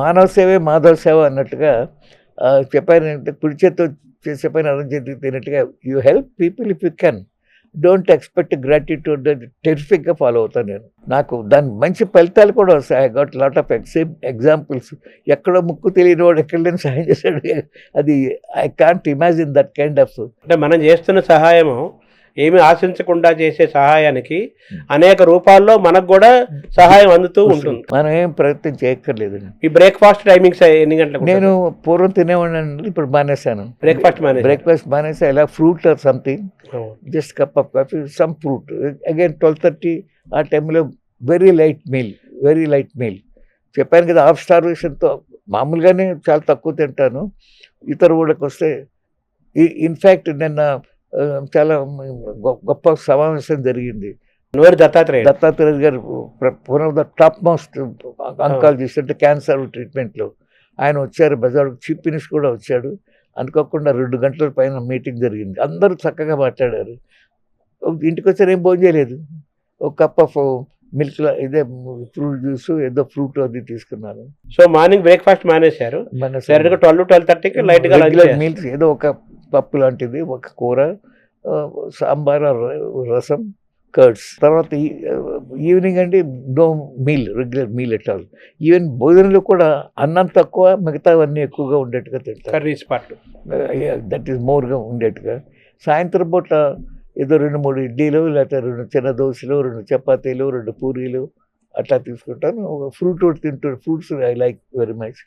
మానవ సేవే మాధవ సేవ అన్నట్టుగా చెప్పానంటే కుడి చేత్తో చేసే పని అరం చేతికి తిన్నట్టుగా you help people if you can. Don't expect gratitude అది టెర్రిఫిక్‌గా ఫాలో అవుతాను నేను. నాకు దానికి మంచి ఫలితాలు కూడా వస్తాయి. I got lot of examples. ఎక్కడో ముక్కు తెలియనివాడు ఎక్కడ లేని సహాయం చేశాడు. అది I can't imagine that kind of. అంటే మనం చేస్తున్న సహాయము ఏమి ఆశించకుండా చేసే సహాయానికి అనేక రూపాల్లో మనకు కూడా సహాయం అందుతూ ఉంటుంది. మనం ఏం ప్రయత్నం చేయక్కర్లేదు. ఈ బ్రేక్ఫాస్ట్ టైమింగ్స్ ఎన్ని గంటలకు? నేను పూర్వం తినేవాడిని, ఇప్పుడు మానేశాను. బ్రేక్ఫాస్ట్ మానేసా. ఇలా fruit or something, just cup of coffee, some fruit. Again 12:30 ఆ టైంలో వెరీ లైట్ మీల్. చెప్పాను కదా, హాఫ్ స్టార్వేషన్తో మామూలుగానే చాలా తక్కువ తింటాను. ఇతర ఊళ్ళకి వస్తే ఇన్ఫ్యాక్ట్ నిన్న చాలా గొప్ప సమావేశం జరిగింది. దత్తాత్రేయ గారు one of the top most oncologist, అంటే క్యాన్సర్ ట్రీట్మెంట్లో ఆయన వచ్చారు. బజార్ చీఫ్ మినిస్టర్ కూడా వచ్చాడు. అనుకోకుండా 2 గంటల పైన మీటింగ్ జరిగింది. అందరూ చక్కగా మాట్లాడారు. ఇంటికి వచ్చారు, ఏం భోజనం చేయలేదు. ఒక కప్ ఆఫ్ మిల్క్, ఇదే ఫ్రూట్ జ్యూస్, ఏదో ఫ్రూట్ అది తీసుకున్నాను. సో మార్నింగ్ బ్రేక్ఫాస్ట్ మానేశారు. 12-12:30కి లైట్గా మీల్స్, ఏదో ఒక పప్పు లాంటిది, ఒక కూర, సాంబార్, రసం, కర్డ్స్. తర్వాత ఈవినింగ్ అండి no meal, regular meal at all. Even భోజనంలో కూడా అన్నం తక్కువ, మిగతావన్నీ ఎక్కువగా ఉండేట్టుగా తింటారు. కర్రీస్ పాటు దట్ ఈస్ మోర్గా ఉండేట్టుగా. సాయంత్రం పూట ఏదో 2-3 ఇడ్లీలు, లేకపోతే 2 చిన్న దోశలు, 2 చపాతీలు, 2 పూరీలు అట్లా తీసుకుంటాను. ఫ్రూట్ తింటూ, fruits I like very much.